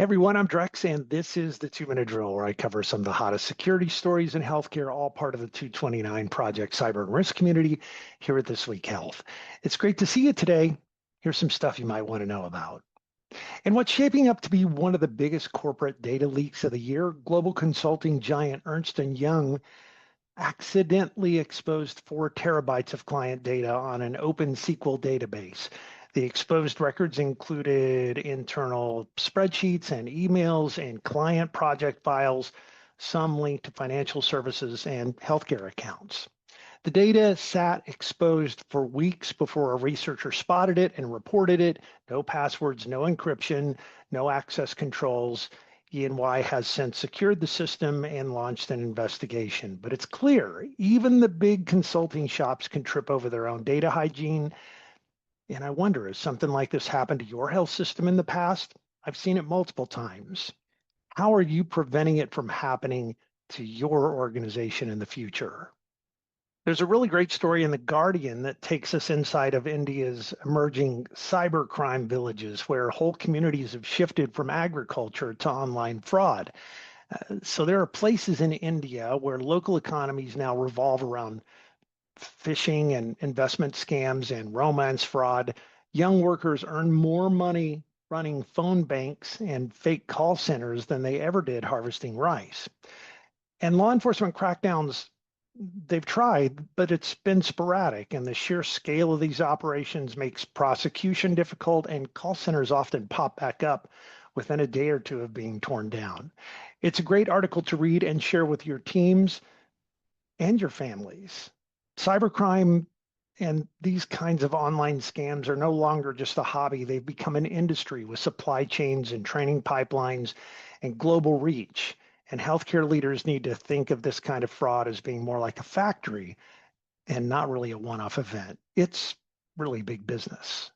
Everyone, I'm Drex, and this is the 2-Minute Drill, where I cover some of the hottest security stories in healthcare, all part of the 229 Project Cyber and Risk community here at This Week Health. It's great to see you today. Here's some stuff you might want to know about. And what's shaping up to be one of the biggest corporate data leaks of the year, global consulting giant Ernst Young accidentally exposed 4 terabytes of client data on an open SQL database. The exposed records included internal spreadsheets and emails and client project files, some linked to financial services and healthcare accounts. The data sat exposed for weeks before a researcher spotted it and reported it. No passwords, no encryption, no access controls. E&Y has since secured the system and launched an investigation. But it's clear, even the big consulting shops can trip over their own data hygiene. And I wonder, has something like this happened to your health system in the past? I've seen it multiple times. How are you preventing it from happening to your organization in the future? There's a really great story in The Guardian that takes us inside of India's emerging cybercrime villages, where whole communities have shifted from agriculture to online fraud. So there are places in India where local economies now revolve around phishing and investment scams and romance fraud. Young workers earn more money running phone banks and fake call centers than they ever did harvesting rice. And law enforcement crackdowns, they've tried, but it's been sporadic, and the sheer scale of these operations makes prosecution difficult, and call centers often pop back up within a day or two of being torn down. It's a great article to read and share with your teams and your families. Cybercrime and these kinds of online scams are no longer just a hobby. They've become an industry with supply chains and training pipelines and global reach. And healthcare leaders need to think of this kind of fraud as being more like a factory and not really a one-off event. It's really big business.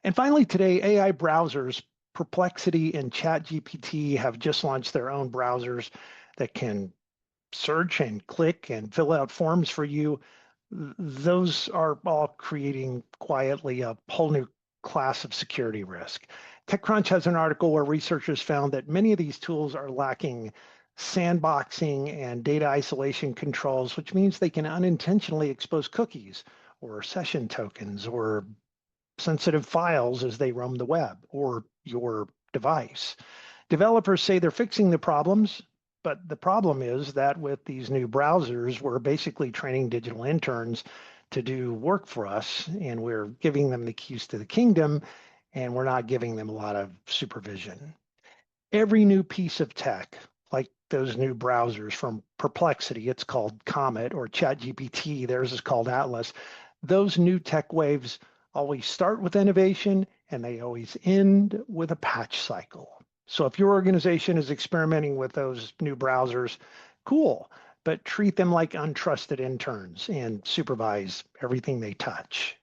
And finally, today, AI browsers, Perplexity and ChatGPT, have just launched their own browsers that can search and click and fill out forms for you. Those are all creating quietly a whole new class of security risk. TechCrunch has an article where researchers found that many of these tools are lacking sandboxing and data isolation controls, which means they can unintentionally expose cookies or session tokens or sensitive files as they roam the web or your device. Developers say they're fixing the problems, but the problem is that with these new browsers, we're basically training digital interns to do work for us, and we're giving them the keys to the kingdom, and we're not giving them a lot of supervision. Every new piece of tech, like those new browsers from Perplexity, it's called Comet, or ChatGPT, theirs is called Atlas, those new tech waves always start with innovation, and they always end with a patch cycle. So if your organization is experimenting with those new browsers, cool, but treat them like untrusted interns and supervise everything they touch.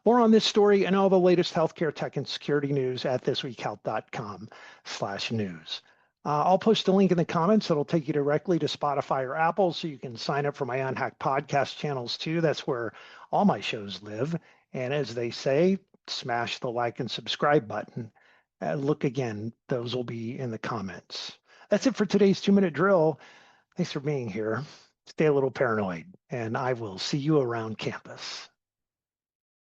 More on this story and all the latest healthcare tech and security news at thisweekhealth.com/news. I'll post a link in the comments that'll take you directly to Spotify or Apple, so you can sign up for my Unhacked podcast channels too. That's where all my shows live. And as they say, smash the like and subscribe button. Look again, those will be in the comments. That's it for today's 2-Minute Drill. Thanks for being here. Stay a little paranoid, and I will see you around campus.